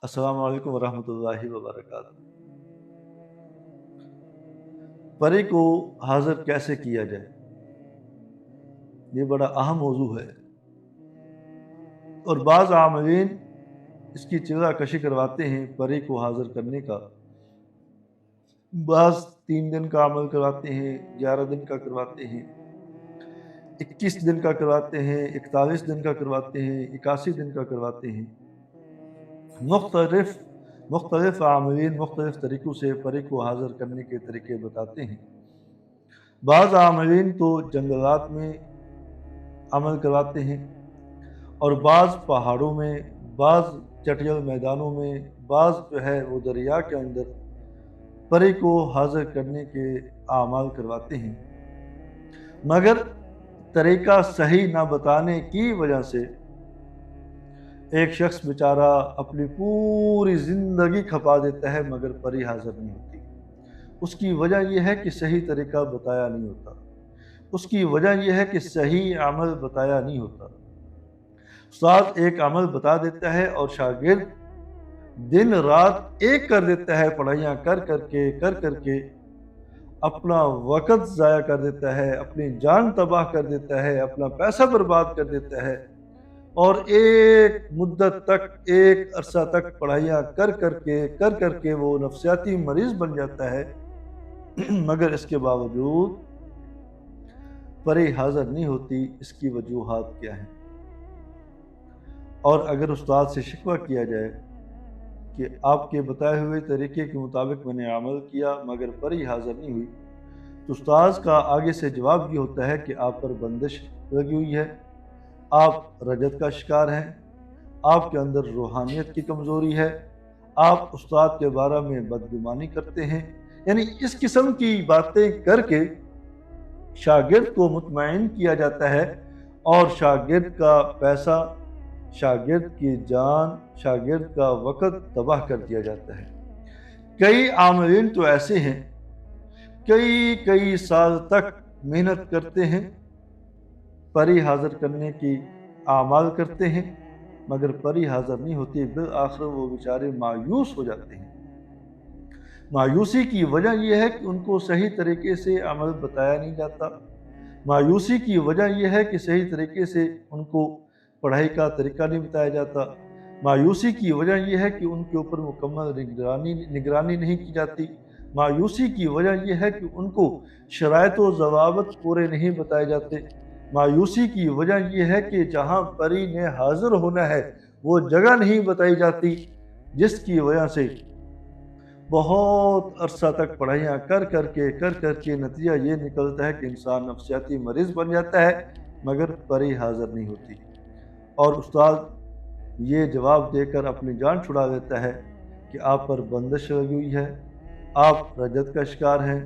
السلام علیکم ورحمۃ اللہ وبرکاتہ۔ پری کو حاضر کیسے کیا جائے، یہ بڑا اہم موضوع ہے اور بعض عاملین اس کی چرا کشی کرواتے ہیں پری کو حاضر کرنے کا۔ بعض 3 دن کا عمل کرواتے ہیں، 11 دن کا کرواتے ہیں، 21 دن کا کرواتے ہیں، 41 دن کا کرواتے ہیں، 81 دن کا کرواتے ہیں۔ مختلف عاملین مختلف طریقوں سے پری کو حاضر کرنے کے طریقے بتاتے ہیں۔ بعض عاملین تو جنگلات میں عمل کرواتے ہیں اور بعض پہاڑوں میں، بعض چٹیل میدانوں میں، بعض جو ہے وہ دریا کے اندر پری کو حاضر کرنے کے اعمال کرواتے ہیں، مگر طریقہ صحیح نہ بتانے کی وجہ سے ایک شخص بیچارہ اپنی پوری زندگی کھپا دیتا ہے مگر پری حاضر نہیں ہوتی۔ اس کی وجہ یہ ہے کہ صحیح طریقہ بتایا نہیں ہوتا، اس کی وجہ یہ ہے کہ صحیح عمل بتایا نہیں ہوتا۔ استاد ایک عمل بتا دیتا ہے اور شاگرد دن رات ایک کر دیتا ہے، پڑھائیاں کر کر کے اپنا وقت ضائع کر دیتا ہے، اپنی جان تباہ کر دیتا ہے، اپنا پیسہ برباد کر دیتا ہے اور ایک مدت تک، ایک عرصہ تک پڑھائیاں کر کے وہ نفسیاتی مریض بن جاتا ہے، مگر اس کے باوجود پری حاضر نہیں ہوتی۔ اس کی وجوہات کیا ہیں؟ اور اگر استاد سے شکوہ کیا جائے کہ آپ کے بتائے ہوئے طریقے کے مطابق میں نے عمل کیا مگر پری حاضر نہیں ہوئی، تو استاد کا آگے سے جواب یہ ہوتا ہے کہ آپ پر بندش لگی ہوئی ہے، آپ رجت کا شکار ہیں، آپ کے اندر روحانیت کی کمزوری ہے، آپ استاد کے بارے میں بدگمانی کرتے ہیں۔ یعنی اس قسم کی باتیں کر کے شاگرد کو مطمئن کیا جاتا ہے اور شاگرد کا پیسہ، شاگرد کی جان، شاگرد کا وقت تباہ کر دیا جاتا ہے۔ کئی عاملین تو ایسے ہیں، کئی سال تک محنت کرتے ہیں، پری حاضر کرنے کی اعمال کرتے ہیں مگر پری حاضر نہیں ہوتی، بالآخر وہ بیچارے مایوس ہو جاتے ہیں۔ مایوسی کی وجہ یہ ہے کہ ان کو صحیح طریقے سے عمل بتایا نہیں جاتا، مایوسی کی وجہ یہ ہے کہ صحیح طریقے سے ان کو پڑھائی کا طریقہ نہیں بتایا جاتا، مایوسی کی وجہ یہ ہے کہ ان کے اوپر مکمل نگرانی نہیں کی جاتی، مایوسی کی وجہ یہ ہے کہ ان کو شرائط و ضوابط پورے نہیں بتائے جاتے، مایوسی کی وجہ یہ ہے کہ جہاں پری نے حاضر ہونا ہے وہ جگہ نہیں بتائی جاتی، جس کی وجہ سے بہت عرصہ تک پڑھائیاں کر کے نتیجہ یہ نکلتا ہے کہ انسان نفسیاتی مریض بن جاتا ہے مگر پری حاضر نہیں ہوتی، اور استاد یہ جواب دے کر اپنی جان چھڑا دیتا ہے کہ آپ پر بندش لگی ہوئی ہے، آپ رجت کا شکار ہیں،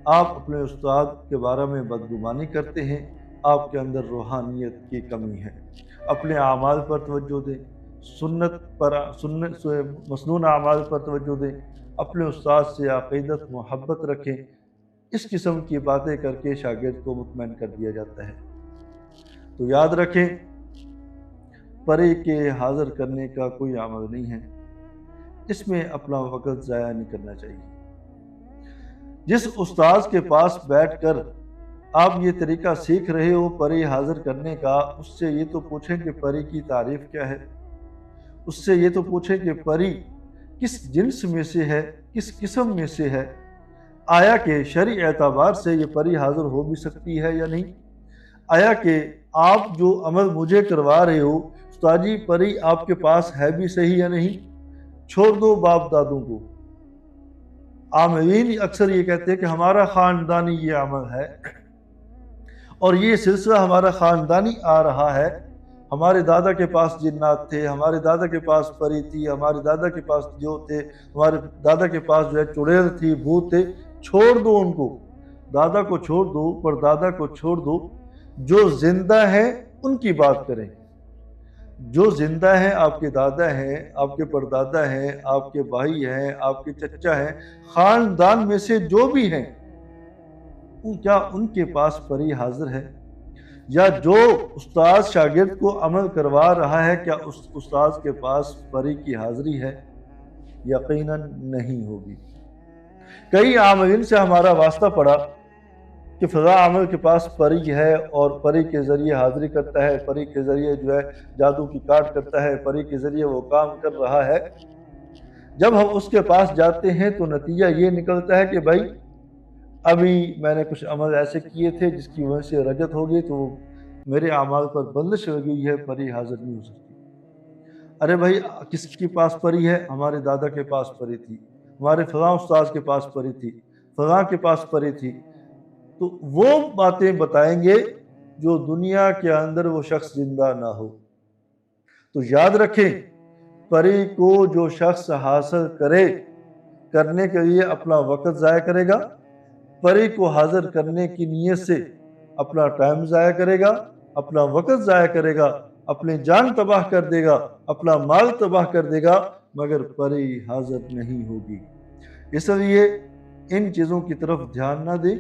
آپ اپنے استاد کے بارے میں بدگمانی کرتے ہیں، آپ کے اندر روحانیت کی کمی ہے۔ اپنے اعمال پر توجہ دیں، مسنون اعمال پر توجہ دیں، اپنے استاد سے عقیدت محبت رکھیں۔ اس قسم کی باتیں کر کے شاگرد کو مطمئن کر دیا جاتا ہے۔ تو یاد رکھیں، پری کے حاضر کرنے کا کوئی عمل نہیں ہے، اس میں اپنا وقت ضائع نہیں کرنا چاہیے۔ جس استاذ کے پاس بیٹھ کر آپ یہ طریقہ سیکھ رہے ہو پری حاضر کرنے کا، اس سے یہ تو پوچھیں کہ پری کی تعریف کیا ہے، اس سے یہ تو پوچھیں کہ پری کس جنس میں سے ہے، کس قسم میں سے ہے، آیا کہ شرعی اعتبار سے یہ پری حاضر ہو بھی سکتی ہے یا نہیں، آیا کہ آپ جو عمل مجھے کروا رہے ہو استاد جی پری آپ کے پاس ہے بھی صحیح یا نہیں۔ چھوڑ دو باپ دادوں کو۔ عاملین اکثر یہ کہتے ہیں کہ ہمارا خاندانی یہ عمل ہے اور یہ سلسلہ ہمارا خاندانی آ رہا ہے، ہمارے دادا کے پاس جنات تھے، ہمارے دادا کے پاس پری تھی، ہمارے دادا کے پاس جو تھے، ہمارے دادا کے پاس جو ہے چڑیل تھی، بھوت تھے۔ چھوڑ دو ان کو، دادا کو چھوڑ دو، پردادا کو چھوڑ دو، جو زندہ ہیں ان کی بات کریں۔ جو زندہ ہیں، آپ کے دادا ہیں، آپ کے پردادا ہیں، آپ کے بھائی ہیں، آپ کے چچا ہیں، خاندان میں سے جو بھی ہیں، کیا ان کے پاس پری حاضر ہے؟ یا جو استاد شاگرد کو عمل کروا رہا ہے، کیا اس استاد کے پاس پری کی حاضری ہے؟ یقیناً نہیں ہوگی۔ کئی عاملین سے ہمارا واسطہ پڑا کہ فضا عامل کے پاس پری ہے اور پری کے ذریعے حاضری کرتا ہے، پری کے ذریعے جو ہے جادو کی کاٹ کرتا ہے، پری کے ذریعے وہ کام کر رہا ہے۔ جب ہم اس کے پاس جاتے ہیں تو نتیجہ یہ نکلتا ہے کہ بھائی ابھی میں نے کچھ عمل ایسے کیے تھے جس کی وجہ سے رجت ہو گئی، تو میرے اعمال پر بندش لگی ہوئی ہے، پری حاضر نہیں ہو سکتی۔ ارے بھائی کس کے پاس پری ہے؟ ہمارے دادا کے پاس پری تھی، ہمارے فلاں استاذ کے پاس پری تھی، فلاں کے پاس پری تھی۔ تو وہ باتیں بتائیں گے جو دنیا کے اندر وہ شخص زندہ نہ ہو۔ تو یاد رکھیں، پری کو جو شخص حاصل کرنے کے لیے اپنا وقت ضائع کرے گا، پری کو حاضر کرنے کی نیت سے اپنا ٹائم ضائع کرے گا، اپنا وقت ضائع کرے گا، اپنی جان تباہ کر دے گا، اپنا مال تباہ کر دے گا، مگر پری حاضر نہیں ہوگی۔ اس لیے ان چیزوں کی طرف دھیان نہ دیں،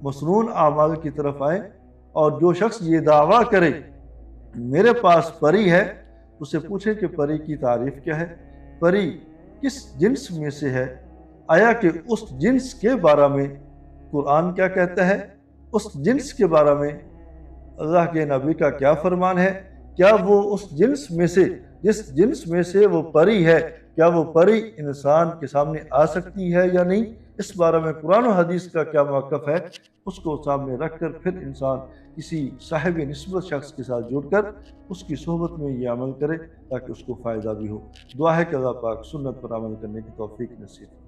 مسنون اعمال کی طرف آئیں، اور جو شخص یہ دعویٰ کرے میرے پاس پری ہے، اسے پوچھیں کہ پری کی تعریف کیا ہے، پری کس جنس میں سے ہے، آیا کہ اس جنس کے بارے میں قرآن کیا کہتا ہے، اس جنس کے بارے میں اللہ کے نبی کا کیا فرمان ہے، کیا وہ اس جنس میں سے جس جنس میں سے وہ پری ہے، کیا وہ پری انسان کے سامنے آ سکتی ہے یا نہیں، اس بارے میں قرآن و حدیث کا کیا موقف ہے، اس کو سامنے رکھ کر پھر انسان کسی صاحب نسبت شخص کے ساتھ جڑ کر اس کی صحبت میں یہ عمل کرے تاکہ اس کو فائدہ بھی ہو۔ دعا ہے کہ اللہ پاک سنت پر عمل کرنے کی توفیق نصیب